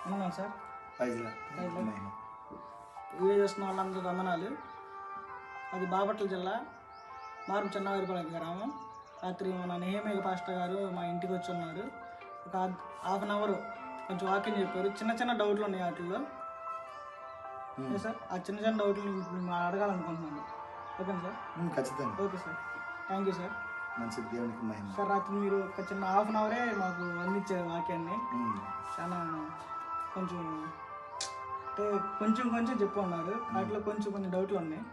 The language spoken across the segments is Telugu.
ఉన్నాం సార్. మహిమ. వీడియో చూస్తున్న వాళ్ళందరూ వందనాలు. అది బాపట్ల జిల్లా మారు చెన్నవారిపాలెం గ్రామం. రాత్రి మన నెహేమియా పాస్టర్ గారు మా ఇంటికి వచ్చి ఉన్నారు. ఒక హాఫ్ అన్ అవర్ కొంచెం వాకింగ్ చెప్పారు. చిన్న చిన్న డౌట్లు ఉన్నాయి వాటిల్లో సార్. ఆ చిన్న చిన్న డౌట్లు మేము అడగాలనుకుంటున్నాను. Okay sir? ఖచ్చితంగా. Okay sir, thank you sir. మంచి దేవునికి మహిమ. సార్ రాత్రి మీరు ఒక చిన్న హాఫ్ అన్ అవరే మాకు అందించారు వాక్యాన్ని. చాలా కొంచెం అంటే కొంచెం కొంచెం చెప్పు ఉన్నారు. వాటిలో కొంచెం కొన్ని డౌట్లు ఉన్నాయి.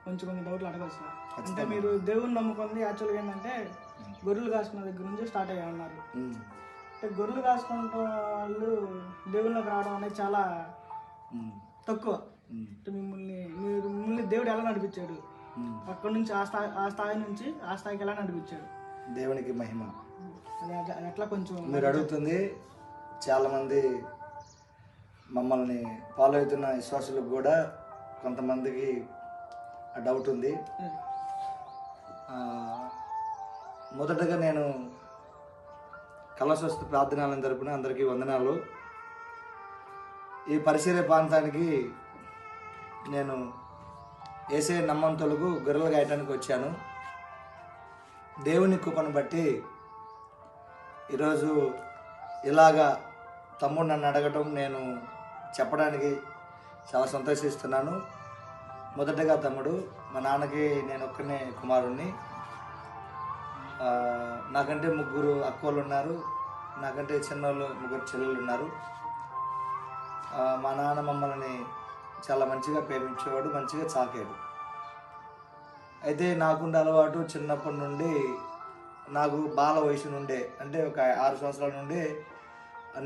కొన్ని డౌట్లు అడగదు సార్. అంటే మీరు దేవుని నమ్ముకుంది యాక్చువల్గా ఏంటంటే గొర్రెలు కాసుకున్న దగ్గర నుంచి స్టార్ట్ అయ్యా ఉన్నారు. అంటే గొర్రెలు కాసుకుంటే వాళ్ళు దేవుళ్ళకి రావడం అనేది చాలా తక్కువ. అంటే మిమ్మల్ని దేవుడు ఎలా నడిపించాడు? అక్కడ నుంచి ఆ స్థాయి నుంచి ఆ స్థాయికి ఎలా నడిపించాడు? దేవునికి మహిమ. అది అట్లా కొంచెం మీరు అడుగుతుంది చాలామంది మమ్మల్ని ఫాలో అవుతున్న విశ్వాసులకు కూడా కొంతమందికి ఆ డౌట్ ఉంది. మొదటగా నేను కలశస్త ప్రార్థనాలను తరపున అందరికీ వందనాలు. ఈ పరిసర ప్రాంతానికి నేను ఏసే నమ్మంతులకు గొర్రెలు గాయటానికి వచ్చాను. దేవుని కృపను బట్టి ఈరోజు ఇలాగా తమ్ముడు నన్ను అడగటం నేను చెప్పడానికి చాలా సంతోషిస్తున్నాను. మొదటగా తమ్ముడు, మా నాన్నకి నేను ఒక్కనే కుమారుణ్ణి. నాకంటే ముగ్గురు అక్కోళ్ళు ఉన్నారు. నాకంటే చిన్నోళ్ళు ముగ్గురు చెల్లెళ్ళు ఉన్నారు. మా నాన్న మమ్మల్ని చాలా మంచిగా ప్రేమించేవాడు, మంచిగా సాకాడు. అయితే నాకుండే అలవాటు చిన్నప్పటి నుండి, నాకు బాల వయసు నుండే అంటే ఒక 6 సంవత్సరాల నుండి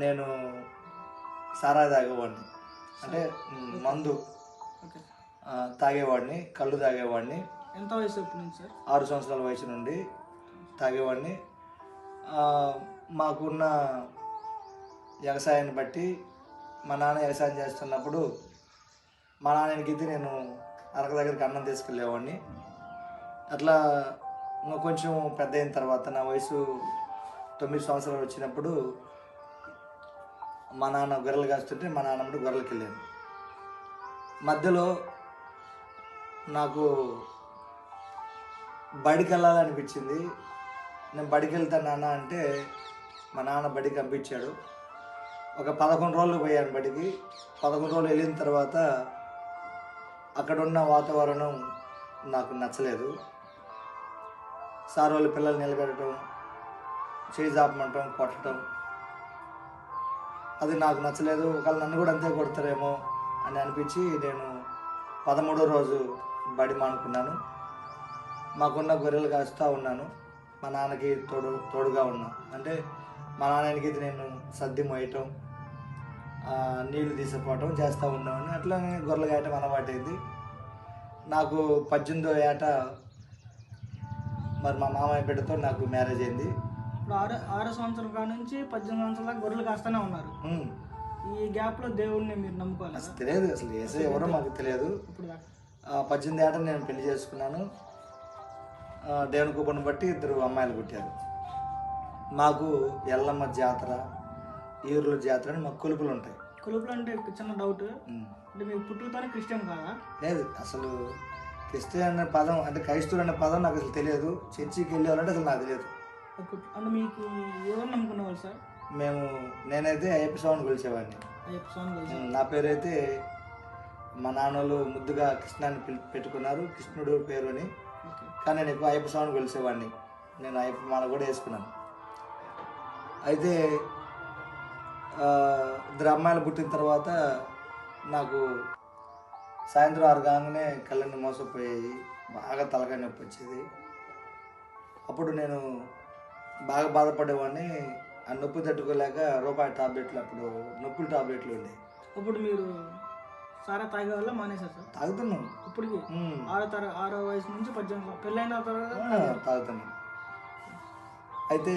నేను సారా తాగేవాడిని. అంటే మందు తాగేవాడిని, కళ్ళు తాగేవాడిని. ఎంత వయసు నుంచి సార్? 6 సంవత్సరాల వయసు నుండి తాగేవాడిని. మాకున్న వ్యవసాయాన్ని బట్టి మా నాన్న వ్యవసాయం చేస్తున్నప్పుడు మా నాన్నకి నేను అరక దగ్గరికి అన్నం తీసుకెళ్ళేవాడిని. అట్లా కొంచెం పెద్ద అయిన తర్వాత నా వయసు 9 సంవత్సరాలు వచ్చినప్పుడు మా నాన్న గొర్రెలు కాస్తుంటే మా నాన్నమ్మడు గొర్రెలకి వెళ్ళాను. మధ్యలో నాకు బడికి వెళ్ళాలనిపించింది. నేను బడికి వెళ్తాను నాన్న అంటే మా నాన్న బడికి పంపించాడు. ఒక 11 రోజులు పోయాను బడికి. 11 రోజులు వెళ్ళిన తర్వాత అక్కడ ఉన్న వాతావరణం నాకు నచ్చలేదు. సార్ వాళ్ళు పిల్లలు నిలబెట్టడం, చేయి జాపమంటం, కొట్టడం, అది నాకు నచ్చలేదు. ఒకవేళ నన్ను కూడా అంతే కొడతారేమో అని అనిపించి నేను 13వ రోజు బడి మానుకున్నాను. మాకున్న గొర్రెలు కాస్తూ ఉన్నాను. మా నాన్నకి తోడుగా ఉన్నా. అంటే మా నాన్నకి నేను సర్ది మోయటం, నీళ్లు తీసుకుపోవటం చేస్తూ ఉన్నాను. అట్లా గొర్రెలు కాయటం అలవాటైంది. నాకు 18వ ఏట మరి మా మామయ్య బిడ్డతో నాకు మ్యారేజ్ అయింది. ఇప్పుడు 6 సంవత్సరాల కాడ నుంచి 18 సంవత్సరాల దాకా గొర్రెలు కాస్తూనే ఉన్నారు. ఈ గ్యాప్లో దేవుడిని మీరు నమ్ముకోవాలి? అసలు తెలియదు, అసలు ఏసే ఎవరో మాకు తెలియదు. ఇప్పుడు 18 ఏట నేను పెళ్లి చేసుకున్నాను. దేవుని కృపను బట్టి 2 అమ్మాయిలు పుట్టారు. మాకు ఎల్లమ్మ జాతర, ఈరుల జాతర అని మాకు కొలుపులు ఉంటాయి. కొలుపులు అంటే చిన్న డౌట్, అంటే మీరు పుట్టుకతోనే క్రిస్టియన్ కాదా? లేదు, అసలు క్రిస్టియన్ అనే పదం అంటే క్రైస్తవులు అనే పదం నాకు అసలు తెలియదు. చర్చికి వెళ్ళేవాళ్ళంటే అసలు నాకు తెలియదు. అంటే మీకు ఎవరు నమ్ముకునేవాళ్ళు సార్? నేనైతే అయ్యప్ప స్వామిని కొలిచేవాడిని. అయ్యప్ప స్వామి. నా పేరైతే మా నాన్నలు ముద్దుగా కృష్ణాన్ని పెట్టుకున్నారు, కృష్ణుడు పేరు అని. కానీ నేను ఎక్కువ అయ్యప్ప స్వామిని కొలిసేవాడిని. నేను అయ్యప్ప మాల కూడా వేసుకున్నాను. అయితే 2 అమ్మాయిలు పుట్టిన తర్వాత నాకు సాయంత్రం 6 కాగానే కళ్ళని మోసపోయాయి, బాగా తలకాయ నొప్పి వచ్చేది. అప్పుడు నేను బాగా బాధపడేవాడిని. ఆ నొప్పి తట్టుకోలేక రూపాయి టాబ్లెట్లు, అప్పుడు నొప్పుల టాబ్లెట్లు ఉండేవి. అప్పుడు మీరు సారా తాగే వల్ల మానేశారు సార్? తాగుతున్నాం ఇప్పటికి 6వ వయసు నుంచి 18 పెళ్ళైన తర్వాత తాగుతున్నాం. అయితే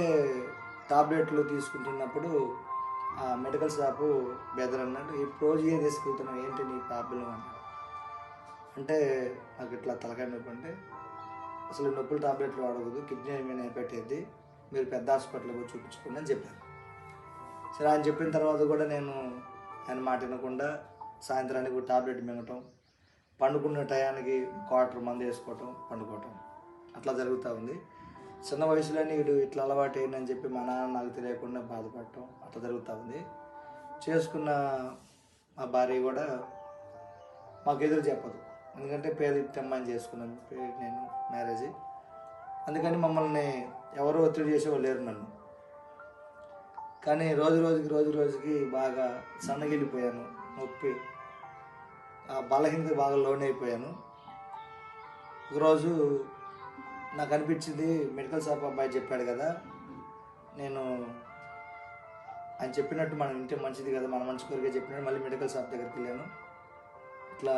టాబ్లెట్లు తీసుకుంటున్నప్పుడు ఆ మెడికల్ షాపు బెదర్ అన్నాడు, ఈ రోజు తీసుకెళ్తున్నావు, ఏంటి నీ ప్రాబ్లం అన్నాడు. అంటే నాకు ఇట్లా తలకాయ నొప్పి అంటే, అసలు నొప్పుల టాబ్లెట్లు వాడకూడదు, కిడ్నీ మీద పెట్టేది, మీరు పెద్ద హాస్పిటల్కి చూపించుకోండి అని చెప్పారు. సరే ఆయన చెప్పిన తర్వాత కూడా నేను ఆయన మాట వినకుండా సాయంత్రానికి టాబ్లెట్ మింగటం, పండుకున్న టయానికి క్వార్టర్ మందు వేసుకోవటం, పండుకోవటం అట్లా జరుగుతూ ఉంది. చిన్న వయసులోనే వీడు ఇట్లా అలవాటు అయిందని చెప్పి మా నాన్న నాకు తెలియకుండా బాధపడటం అట్లా జరుగుతూ ఉంది. చేసుకున్న మా భార్య కూడా మాకు ఎదురు చెప్పదు, ఎందుకంటే పేద అమ్మాయిని చేసుకున్నాను నేను మ్యారేజ్. అందుకని మమ్మల్ని ఎవరో ఒత్తిడి చేసేవాళ్ళు లేరు నన్ను. కానీ రోజు రోజుకి బాగా సన్నగిలిపోయాను, నొప్పి, ఆ బలహీనత బాగా లోన్ అయిపోయాను. ఒకరోజు నాకు అనిపించింది, మెడికల్ షాప్ అబ్బాయి చెప్పాడు కదా, నేను ఆయన చెప్పినట్టు మనం వింటే మంచిది కదా, మన మంచి కొరికే చెప్పినట్టు మళ్ళీ మెడికల్ షాప్ దగ్గరికి వెళ్ళాను. ఇట్లా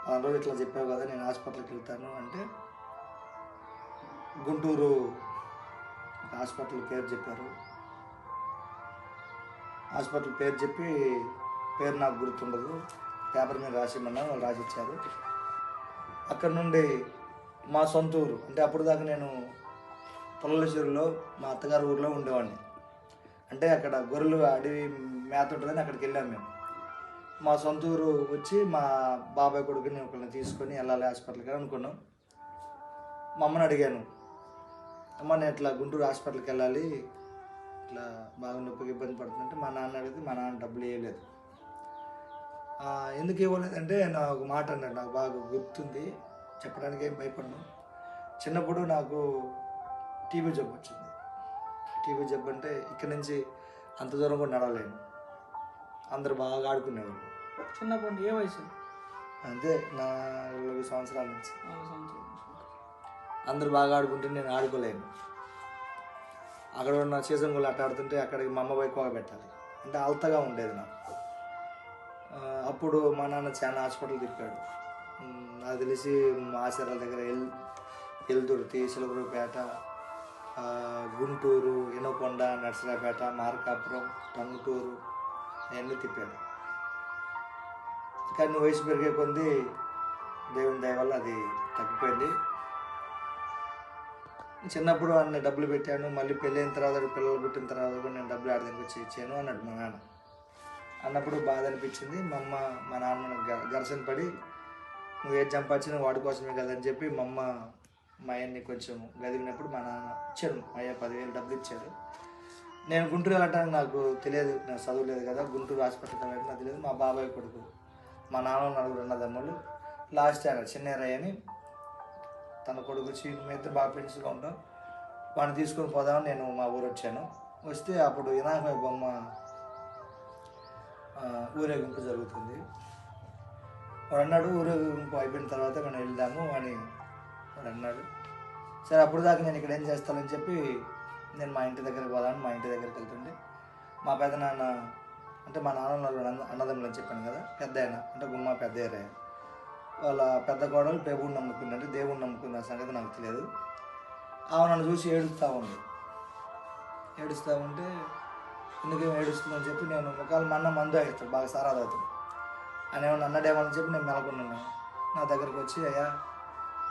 ఆ రోజు ఇట్లా చెప్పావు కదా, నేను హాస్పిటల్కి వెళ్తాను అంటే గుంటూరు హాస్పిటల్ పేరు చెప్పారు. హాస్పిటల్ పేరు చెప్పి, పేరు నాకు గుర్తుండదు, పేపర్ మీద రాసిమన్నా వాళ్ళు రాసిచ్చారు. అక్కడ నుండి మా సొంత ఊరు, అంటే అప్పుడు దాకా నేను పొల్లలచెరువులో మా అత్తగారి ఊరిలో ఉండేవాడిని. అంటే అక్కడ గొర్రెలు అడవి మేత ఉంటుందని అక్కడికి వెళ్ళాము మేము. మా సొంత ఊరు వచ్చి మా బాబాయ్ కొడుకుని ఒకరిని తీసుకొని వెళ్ళాలి హాస్పిటల్కి అనుకున్నాం. మా అమ్మని అడిగాను, అమ్మ నేను ఇట్లా గుంటూరు హాస్పిటల్కి వెళ్ళాలి, ఇట్లా బాగా నొప్పికి ఇబ్బంది పడుతుందంటే మా నాన్న అడిగితే మా నాన్న డబ్బులు ఇవ్వలేదు. ఎందుకు ఇవ్వలేదంటే నా ఒక మాట అన్నాడు, నాకు బాగా గుర్తుంది, చెప్పడానికి ఏం భయపడను. చిన్నప్పుడు నాకు టీబీ జబ్బు వచ్చింది. టీబీ జబ్బు అంటే ఇక్కడి నుంచి అంత దూరం కూడా నడవలేను. అందరూ బాగా ఆడుకునేవాళ్ళు. చిన్నప్పుడు ఏ వయసు? అంతే 4 సంవత్సరాల నుంచి అందరూ బాగా ఆడుకుంటే నేను ఆడుకోలేను. అక్కడ ఉన్న సీజన్ గుళ్ళు ఆట ఆడుతుంటే అక్కడికి మా అమ్మ పోయి కోగ పెట్టాలి, అంటే అల్తగా ఉండేది నాకు. అప్పుడు మా నాన్న చాలా హాస్పిటల్ తిప్పాడు. నాకు తెలిసి ఆశీర్వాల దగ్గర ఎల్దుర్తి, సిలవరపేట, గుంటూరు, ఇనకొండ, నర్సరాపేట, మార్కాపురం, టంగుటూరు అవన్నీ తిప్పాడు. కానీ వయసు పెరిగే కొద్దీ దేవుని దయ వల్ల అది తగ్గిపోయింది. చిన్నప్పుడు అన్ని డబ్బులు పెట్టాను, మళ్ళీ పెళ్ళైన తర్వాత పిల్లలు పుట్టిన తర్వాత కూడా నేను డబ్బులు ఆడదానికి వచ్చి ఇచ్చాను అన్నాడు మా నాన్న. అన్నప్పుడు బాధ అనిపించింది. మా అమ్మ మా నాన్న ఘర్షణ పడి, నువ్వు ఏది సంపాదించినా వాడి కోసమే కదని చెప్పి మా అమ్మ మా అయ్యని కొంచెం గదివినప్పుడు మా నాన్న ఇచ్చాడు, మా అయ్య 10,000 డబ్బులు ఇచ్చారు. నేను గుంటూరు వెళ్ళటానికి నాకు తెలియదు, నాకు చదువులేదు కదా, గుంటూరు హాస్పిటల్కి వెళ్ళడానికి నాకు తెలియదు. మా బాబాయ్ కొడుకు, మా నాన్న 4 అన్నదమ్ములు, లాస్ట్ ఆయన చిన్నరయ్య అని తన కొడుకు చీను మీద బాగా ఫ్రెండ్స్గా ఉంటాం, వాడిని తీసుకొని పోదామని నేను మా ఊరు వచ్చాను. వస్తే అప్పుడు వినాయక బొమ్మ ఊరేగింపు జరుగుతుంది. వాడు అన్నాడు, ఊరేగింపు అయిపోయిన తర్వాత మనం వెళ్దాము అని వాడు అన్నాడు. సరే అప్పుడు దాకా నేను ఇక్కడ ఏం చేస్తానని చెప్పి నేను మా ఇంటి దగ్గరికి పోదామని మా ఇంటి దగ్గరికి వెళ్తుండే మా పెద్దనాన్న, అంటే మా నాన్న అన్నదమ్ములు అని చెప్పాను కదా, పెద్ద ఆయన అంటే గుమ్మ పెద్ద ఏరయ్య, వాళ్ళ పెద్ద కోడలు దేవుడిని నమ్ముకుందంటే దేవుడిని నమ్ముకున్న సంగతి నాకు తెలియదు. ఆమె నన్ను చూసి ఏడుస్తూ ఉంటే ఎందుకేమో ఏడుస్తుందని చెప్పి నేను ఒకవేళ మా అన్న మందు అవుతాడు, బాగా సారా తాగుతాడు అని ఏమన్నా అన్నాడేమని చెప్పి నేను మెలకున్నాను. నా దగ్గరికి వచ్చి, అయ్యా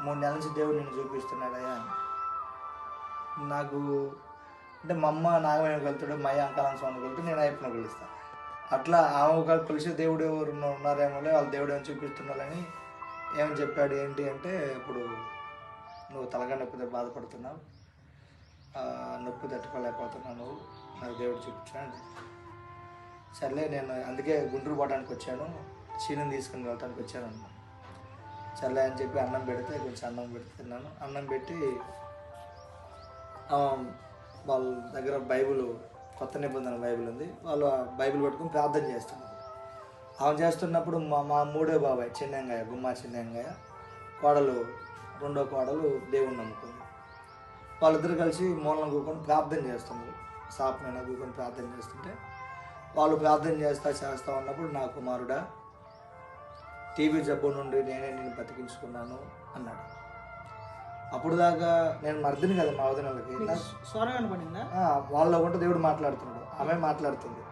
3 నెలల నుంచి దేవుడు నిన్ను చూపిస్తున్నాడు అయ్యా. నాకు అంటే మా అమ్మ నాగమయ్యకి వెళ్తాడు, మా అయ్య అంకాలం స్వామికి వెళ్తాడు, నేను అయ్యప్పని పిలుస్తాను. అట్లా ఆమె ఒకవేళ పిలిచి దేవుడు ఎవరు ఉన్నారేమో, వాళ్ళు దేవుడు ఏమో చూపిస్తున్నారని ఏమని చెప్పాడు. ఏంటి అంటే, ఇప్పుడు నువ్వు తలగా నొప్పితో బాధపడుతున్నావు, నొప్పి తట్టుకోలేకపోతున్నావు, నువ్వు నాకు దేవుడు చూపించాను. సర్లే నేను అందుకే గుంటూరు పోవడానికి వచ్చాను, చీనని తీసుకుని వెళ్ళటానికి వచ్చాను అన్న. సర్లే అని చెప్పి అన్నం పెడితే కొంచెం అన్నం పెట్టి తిన్నాను. అన్నం పెట్టి వాళ్ళ దగ్గర బైబిల్, కొత్త నిబంధన బైబిల్ ఉంది, వాళ్ళు ఆ బైబిల్ పట్టుకుని ప్రార్థన చేస్తున్నారు. ఆమె చేస్తున్నప్పుడు మా 3వ బాబాయ్ చిన్నంగాయ, గుమ్మ చిన్నంగాయ కోడలు, 2వ కోడలు దేవుణ్ణి నమ్ముకుంది. వాళ్ళిద్దరు కలిసి మూలం కూకొని ప్రార్థన చేస్తున్నారు. షాప్ మీద కూకొని ప్రార్థన చేస్తుంటే వాళ్ళు ప్రార్థన చేస్తూ ఉన్నప్పుడు, నా కుమారుడా టీబీ జబ్బు నుండి నేనే నేను బతికించుకున్నాను అన్నాడు. అప్పుడు దాకా నేను మర్దిని కదా మా వదినలకి, వాళ్ళ ఒకటి దేవుడు మాట్లాడుతున్నాడు, ఆమె మాట్లాడుతుంది,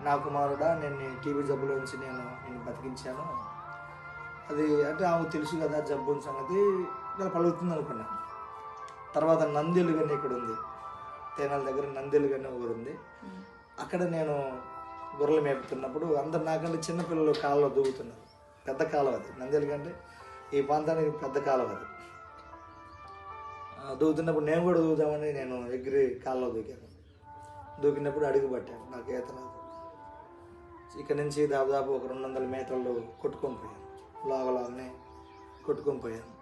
నా కుమారుడా నేను టీబీ జబ్బులో నుంచి నేను బతికించాను. అది అంటే ఆమెకు తెలుసు కదా జబ్బు సంగతి, ఇలా పలుకుతుంది అనుకున్నాను. తర్వాత నందిలుగని ఇక్కడ ఉంది, తేనాల దగ్గర నందిలుగని ఊరు ఉంది, అక్కడ నేను గొర్రెలు మేపుతున్నప్పుడు అందరు నాకంటే చిన్నపిల్లలు కాలువలో దూకుతున్నారు. పెద్ద కాలువ అది, నంద్యాల కంటే ఈ ప్రాంతానికి పెద్ద కాలువ అది. దూకుతున్నప్పుడు నేను కూడా దూకుదామని నేను ఎగిరి కాలువలో దూకాను. దూకినప్పుడు అడుగు పట్టాను, నాకు ఈత రాదు. ఇక్కడ నుంచి దాదాపు ఒక 200 మీటర్లు కొట్టుకొని పోయాను, లోగలాగానే కొట్టుకొని పోయాను.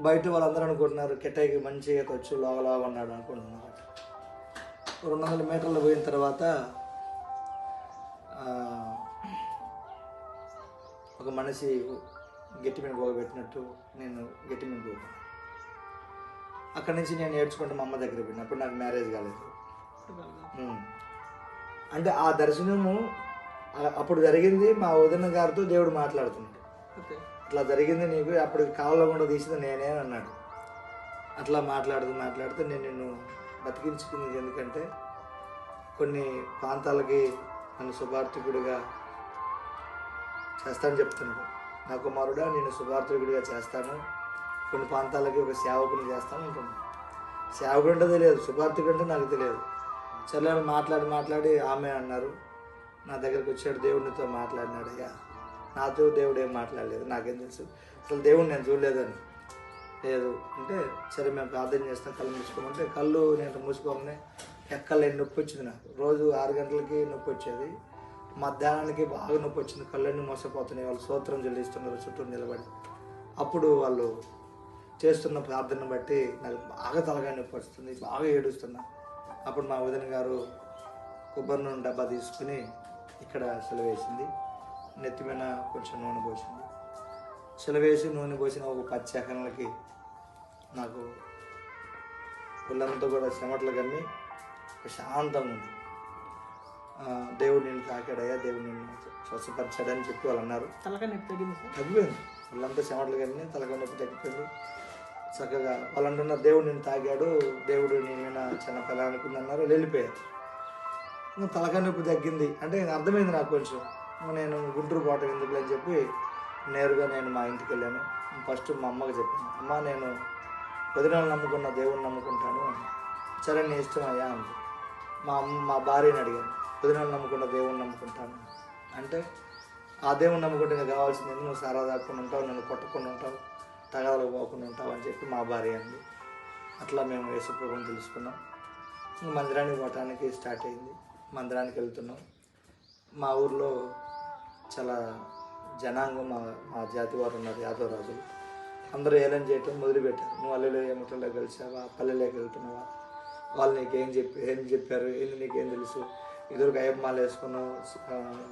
బయట వాళ్ళందరూ అనుకుంటున్నారు కిట్టయికి మంచి ఈత వచ్చి లోగలాగా ఉన్నాడు అనుకుంటున్నారు. 200 మీటర్లు పోయిన తర్వాత ఒక మనిషి గట్టి మీద పోగబెట్టినట్టు నేను గట్టి మీద పోయాను. అక్కడి నుంచి నేను ఏడ్చుకుంటే మా అమ్మ దగ్గర పోయిన. అప్పుడు నాకు మ్యారేజ్ కాలేదు. అంటే ఆ దర్శనము అప్పుడు జరిగింది. మా వదిన గారితో దేవుడు మాట్లాడుతున్నాడు, అట్లా జరిగింది నీకు, అప్పుడు కాలంలో కూడా తీసింది నేనే అన్నాడు. అట్లా మాట్లాడుతూ నేను నిన్ను బతికించుకున్నది ఎందుకంటే కొన్ని ప్రాంతాలకి నన్ను సువార్థికుడిగా చేస్తానని చెప్తున్నాడు. నా కుమారుడా నేను సువార్థికుడిగా చేస్తాను, కొన్ని ప్రాంతాలకి ఒక సేవకుని చేస్తాను అంటున్నాను. సేవకుడు అంటే తెలియదు, సువార్థికుడు అంటే నాకు తెలియదు. సరే మాట్లాడి ఆమె అన్నారు. నా దగ్గరికి వచ్చాడు, దేవుడితో మాట్లాడినాడు. అయ్యా నాతో దేవుడు ఏం మాట్లాడలేదు, నాకేం తెలుసు, అసలు దేవుడు నేను చూడలేదని. లేదు అంటే సరే మేము ప్రార్థన చేస్తాం, కళ్ళు మూసుకోమంటే కళ్ళు నేను మూసుకోమని ఎక్కలేని నొప్పి వచ్చింది. నాకు రోజు 6 గంటలకి నొప్పి వచ్చేది, మధ్యాహ్నానికి బాగా నొప్పి వచ్చింది, కళ్ళన్నీ మోసపోతున్నాయి. వాళ్ళు స్తోత్రం చెల్లిస్తున్నారు చుట్టూ నిలబడి. అప్పుడు వాళ్ళు చేస్తున్న ప్రార్థన బట్టి నాకు బాగా తలగా నొప్పి వస్తుంది, బాగా ఏడుస్తున్నా. అప్పుడు మా వదిన గారు కొబ్బరి నూనె డబ్బా తీసుకుని ఇక్కడ సెలవేసింది, నెత్తి మీద కొంచెం నూనె పోసింది. సెలవేసి నూనె పోసిన ఒక 10 సెకండ్లకి నాకు ఒళ్ళంతా కూడా చెమటలు కమ్మి ప్రశాంతంగా ఉంది. దేవుడు నిన్ను తాకాడయ్యా, దేవుడు నిన్ను స్వస్థపరిచాడని చెప్పి వాళ్ళు అన్నారు. తలకాయ నొప్పి తగ్గిపోయింది, ఒళ్ళంతా చెమటలు కమ్మి తలకాయ నొప్పి తగ్గిపోయింది. చక్కగా వాళ్ళు అంటున్నారు దేవుడు నిన్ను తాగాడు, దేవుడు నీ మీద చిన్న పిల్ల అనుకుంది అన్నారు. వెళ్ళిపోయారు. తలకాయ నొప్పి తగ్గింది అంటే అర్థమైంది నాకు కొంచెం. నేను గుంటూరు పోవటం ఎందుకు అని చెప్పి నేరుగా నేను మా ఇంటికి వెళ్ళాను. ఫస్ట్ మా అమ్మకి చెప్పాను, అమ్మ నేను వదినలు నమ్ముకున్న దేవుడిని నమ్ముకుంటాను. సరే నీ ఇష్టం అయ్యా అంది. మా భార్యని అడిగాను, వదినలు నమ్ముకున్న దేవుడిని నమ్ముకుంటాను అంటే, ఆ దేవుడిని నమ్ముకుంటే నాకు కావాల్సింది నువ్వు సారా దాక్కుండా ఉంటావు, నన్ను కొట్టకుండా ఉంటావు, తగాదలకు పోకుండా ఉంటావు అని చెప్పి మా భార్య అంది. అట్లా మేము యేసుప్రభువుని తెలుసుకున్నాం. మందిరానికి పోవటానికి స్టార్ట్ అయింది. మందిరానికి వెళ్తున్నాం. మా ఊర్లో చాలా జనాంగం, మా జాతి వారు ఉన్నారు, యాదవ రాజులు. అందరూ ఏలం చేయటం మొదలుపెట్టారు. నువ్వు అల్లెలో ఏమిటలో కలిసావా, పల్లెలోకి వెళ్తున్నావా, వాళ్ళు నీకేం చెప్పారు, నీకేం తెలుసు, ఎదురుగా అయ్యప్పమాల వేసుకున్నావు,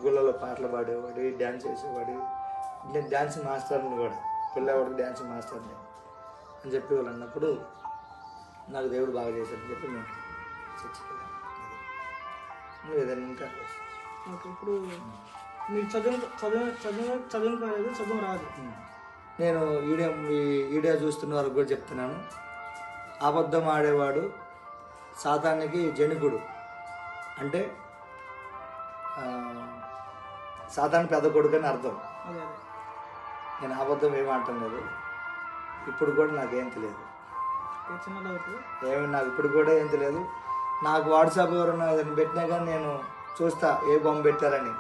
గుళ్ళలో పాటలు పాడేవాడు, డ్యాన్స్ చేసేవాడు, నేను డ్యాన్స్ మాస్టర్ని కూడా, పిల్లవాడికి డ్యాన్స్ మాస్టర్ని అని చెప్పి వాళ్ళు అన్నప్పుడు నాకు దేవుడు బాగా చేశాడని చెప్పి నేను చర్చికి ఏదైనా ఇంకా. ఇప్పుడు మీరు చదువుకోలేదు, చదువు రాదు. నేను వీడియో చూస్తున్న వారికి కూడా చెప్తున్నాను, అబద్ధం ఆడేవాడు సాతానికి జనికుడు. అంటే సాతాను పెద్ద కొడుకు అని అర్థం. నేను అబద్ధం ఏమంటాం లేదు, ఇప్పుడు కూడా నాకేం తెలియదు, నాకు ఇప్పుడు కూడా ఏం తెలియదు. నాకు వాట్సాప్ ఎవరైనా ఏదైనా పెట్టినా కానీ నేను చూస్తా ఏ బొమ్మ పెట్టారని,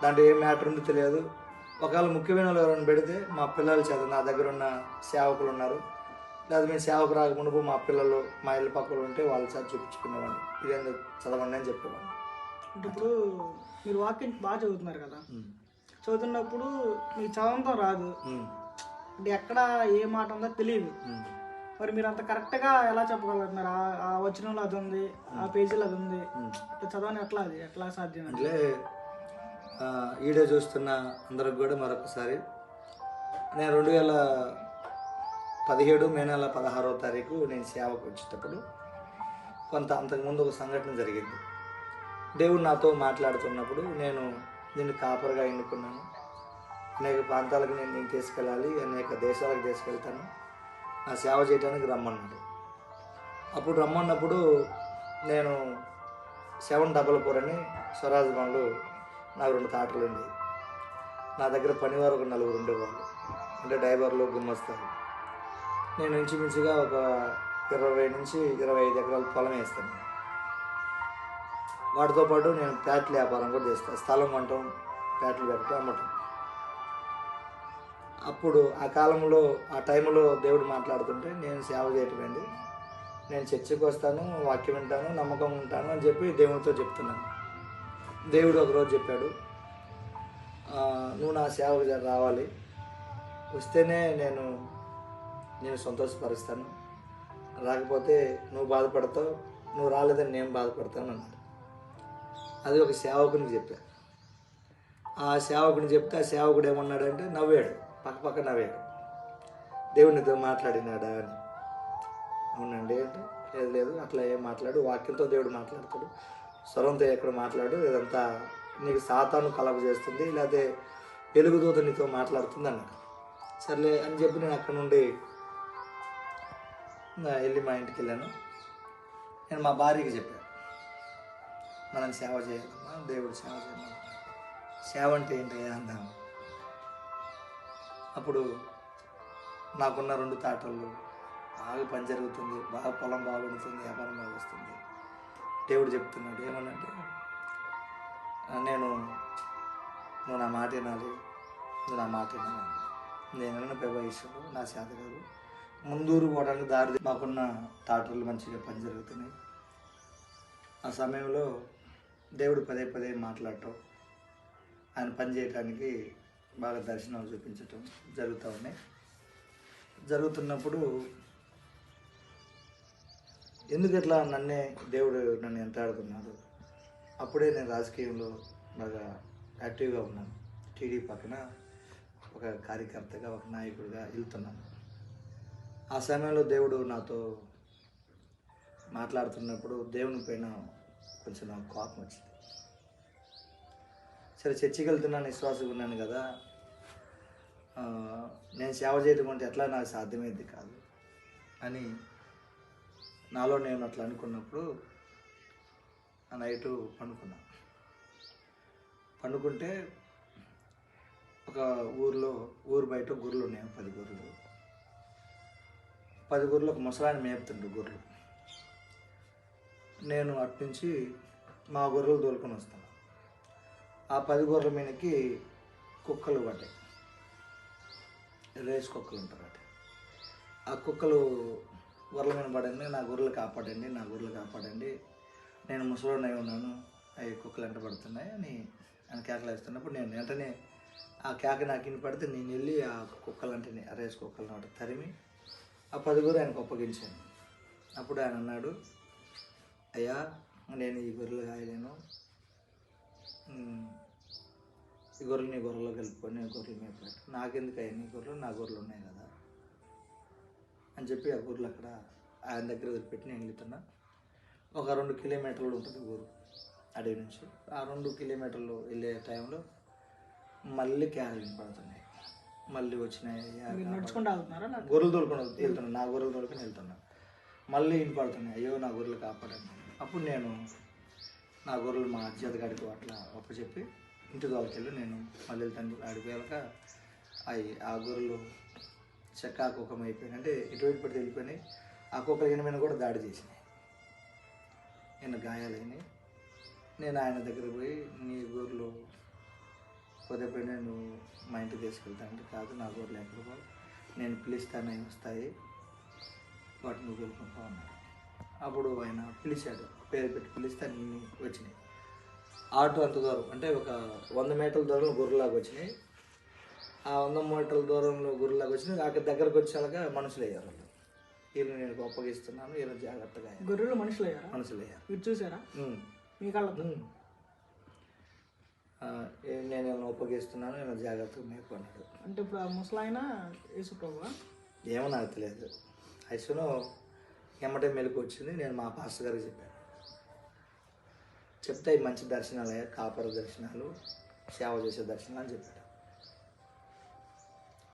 దాంట్లో ఏ మ్యాటర్ ఉందో తెలియదు. ఒకవేళ ముఖ్యమైన వాళ్ళు ఎవరైనా పెడితే మా పిల్లలు చేత, నా దగ్గర ఉన్న సేవకులు ఉన్నారు, లేదా మేము సేవకు రాక మునుపు మా పిల్లలు మా ఇళ్ళ పక్కలు ఉంటే వాళ్ళ చేత చూపించుకునేవాడిని, ఇదేందో చదవండి అని చెప్పేవాడిని. అంటే ఇప్పుడు మీరు వాక్యం బాగా చదువుతున్నారు కదా, చదువుతున్నప్పుడు మీకు చదవడం రాదు, అంటే ఎక్కడ ఏ మాట ఉందో తెలియదు, మరి మీరు అంత కరెక్ట్గా ఎలా చెప్పగలుగుతున్నారు? ఆ వచనంలో అది ఉంది, ఆ పేజీలో అది ఉంది, చదవని ఎట్లా సాధ్యం? అంటే వీడియో చూస్తున్న అందరికి కూడా మరొకసారి, నేను 2017 మే నెల 16వ తారీఖు నేను సేవకు వచ్చేటప్పుడు అంతకుముందు ఒక సంఘటన జరిగింది. దేవుడు నాతో మాట్లాడుతున్నప్పుడు నేను నిన్ను కాపరిగా ఎన్నుకున్నాను, అనేక ప్రాంతాలకు నేను తీసుకెళ్ళాలి, అనేక దేశాలకు తీసుకెళ్తాను, నా సేవ చేయడానికి రమ్మన్నాడు. అప్పుడు రమ్మన్నప్పుడు నేను 744 అని స్వరాజ్ బండ్లు నాకు 2 తాటలు ఉండేవి. నా దగ్గర పనివారు ఒక 4 ఉండేవాళ్ళు, అంటే డ్రైవర్లు, గుమ్మస్తారు. నేను ఇంచుమించుగా ఒక 20 నుంచి 25 ఎకరాల పొలం వేస్తాను. వాటితో పాటు నేను ప్యాట్ల వ్యాపారం కూడా చేస్తాను. స్థలం కొనటం, ప్యాట్లు పెట్టడం, అమ్మటం. అప్పుడు ఆ కాలంలో ఆ టైంలో దేవుడు మాట్లాడుతుంటే నేను సేవ చేయటమైంది. నేను చర్చికి వస్తాను, వాక్యం వింటాను, నమ్మకం ఉంటాను అని చెప్పి దేవునితో చెప్తున్నాను. దేవుడు ఒకరోజు చెప్పాడు, నువ్వు నా సేవకు రావాలి, వస్తేనే నేను సంతోషపరుస్తాను, రాకపోతే నువ్వు బాధపడతావు, నువ్వు రాలేదని నేను బాధపడతాను అన్నాడు. అది ఒక సేవకునికి చెప్పాను. ఆ సేవకుని చెప్తే ఆ సేవకుడు ఏమన్నాడంటే నవ్వాడు, పక్క నవ్వాడు. దేవునితో మాట్లాడినాడా అని. అవునండి అంటే లేదు అట్లా ఏం మాట్లాడు, వాక్యంతో దేవుడు మాట్లాడతాడు, స్వరంతో ఎక్కడ మాట్లాడు, ఇదంతా నీకు సాతాను కలప చేస్తుంది, లేకపోతే వెలుగుదూత నీతో మాట్లాడుతుంది అన్నాడు. సర్లే అని చెప్పి నేను అక్కడ నుండి వెళ్ళి మా ఇంటికి వెళ్ళాను. నేను మా భార్యకి చెప్పాను, మనం సేవ చేయాలమ్మా, దేవుడు సేవ చేయాలి, సేవ అంటే ఏంటి అందాము. అప్పుడు నాకున్న 2 తాటలు బాగా పని జరుగుతుంది, బాగా పొలం బాగుంటుంది, వ్యాపారం బాగా వస్తుంది. దేవుడు చెప్తున్నాడు ఏమనంటే, నువ్వు నా మాట వినాలి, నువ్వు నా మాట వినాలి. నేను ప్రభావిస్తాడు, నా చేత కాదు, ముందూరు పోవడానికి దారి. మాకున్న తాటలు మంచిగా పని జరుగుతున్నాయి. ఆ సమయంలో దేవుడు పదే మాట్లాడటం, ఆయన పని చేయటానికి బాగా దర్శనాలు చూపించటం జరుగుతూ ఉన్నాయి. జరుగుతున్నప్పుడు ఎందుకు ఇట్లా దేవుడు నన్ను ఎంటాడుతున్నాడు. అప్పుడే నేను రాజకీయంలో బాగా యాక్టివ్గా ఉన్నాను. టీడీ పక్కన ఒక కార్యకర్తగా, ఒక నాయకుడిగా వెళ్తున్నాను. ఆ సమయంలో దేవుడు నాతో మాట్లాడుతున్నప్పుడు దేవుని పైన కొంచెం నాకు కోపం వచ్చింది. సరే చర్చికి వెళ్తున్నాను, విశ్వాసంగా ఉన్నాను కదా, నేను సేవ చేయడం అంటే ఎట్లా నాకు సాధ్యమైంది కాదు అని నాలో నేను అట్లా అనుకున్నప్పుడు ఆ నైటు పండుకుంటే ఒక ఊరు బయట గొర్రెలు ఉన్నాయి, 10 గొర్రెలు. 10 గొర్రెలు ఒక ముసలాన్ని మేపుతుండ్రు గొర్రెలు. నేను అట్నుంచి మా గొర్రెలు తోలుకొని వస్తాను. ఆ 10 గొర్రెల మీదకి కుక్కలు పడ్డాయి, రేస్ కుక్కలు ఉంటారు అటు. ఆ కుక్కలు గొర్రెల మీద పడండి, నా గొర్రెలు కాపాడండి, నేను ముసలోడినై ఉన్నాను, అవి కుక్కలు వెంట పడుతున్నాయి అని ఆయన కేకలు వేస్తున్నప్పుడు నేను వెంటనే ఆ కేక నాకు వినపడితే నేను వెళ్ళి ఆ కుక్కలంటే ఆ రేస్ కుక్కలను ఒకటి తరిమి ఆ 10 గొర్రెలు ఆయనకు అప్పగించాను. అప్పుడు ఆయన అన్నాడు, అయ్యా నేను ఈ గొర్రెలు కాయలేను, ఈ గొర్రెలు నీ గొర్రెలో కలుపుకొని గొర్రెలు మేపాడు, నాకెందుకు అయ్యా నీ గొర్రెలు, నా గొర్రెలు ఉన్నాయి కదా అని చెప్పి ఆ గొర్రెలు అక్కడ ఆయన దగ్గర వదిలిపెట్టి నేను వెళ్తున్నా. ఒక 2 కిలోమీటర్లు ఉంటుంది ఊరు అడవి నుంచి. ఆ 2 కిలోమీటర్లు వెళ్ళే టైంలో మళ్ళీ కేకలు వినపడుతున్నాయి, మళ్ళీ వచ్చినాయి. నడుచుకుంటూ వెళ్తున్నారా? గొర్రెలు తోలుకొని వెళ్తున్నాను, నా గొర్రెలు తోలుకొని వెళ్తున్నా. మళ్ళీ వినపడుతున్నాయి, అయ్యో నా గొర్రెలు కాపాడండి. అప్పుడు నేను నా గొర్రెలు మా అజ్జతగాడికి అట్లా చెప్పి ఇంటి దోలకెళ్ళి నేను మళ్ళీ వెళ్తాను. ఆడిపోయాక ఆ గొర్రెలు చెక్క కుక్కం అయిపోయినాయి, అంటే ఇటువైపు పడితే వెళ్ళిపోయినాయి. ఆ కుక్కలు ఈయన మీద కూడా దాడి చేసినాయి, ఈయన గాయాలైనాయి. నేను ఆయన దగ్గర పోయి, నీ గొర్రెలు పోతే నువ్వు మా ఇంటికి తీసుకెళ్తా అంటే, కాదు నా గొర్రెలు ఎక్కడికో నేను పిలుస్తాను, అవి వస్తాయి, వాటిని నువ్వు కొనుక్కుంటా అన్నాడు. అప్పుడు ఆయన పిలిచాడు, పేరు పెట్టి పిలిస్తే అన్నీ వచ్చినాయి. ఆటో అంత దూరం అంటే ఒక 100 మీటర్ల దూరంలో గొర్రెలాగా వచ్చినాయి. ఆ 100 మీటర్ల దూరంలో గొర్రెలాగా వచ్చినాయి. అక్కడ దగ్గరకు వచ్చాక మనుషులు అయ్యారు. వాళ్ళు వీళ్ళు నేను అప్పగిస్తున్నాను, వీళ్ళు జాగ్రత్తగా గొర్రెలు మనుషులు అయ్యారు. మీరు చూసారా మీ కళ్ళతో? నేను అప్పగిస్తున్నాను, నేను జాగ్రత్తగా మేపుకున్నాడు. అంటే ఇప్పుడు ఆ ముసలాయన యేసు ప్రభువా? ఏమో నాకు తెలియదు. ఐసును ఎమ్మటే మెలకు వచ్చింది. నేను మా పాస్టర్ గారికి చెప్పాను, చెప్తే మంచి దర్శనాలు అయ్యా, కాపర దర్శనాలు, సేవ చేసే దర్శనాలు అని చెప్పాడు.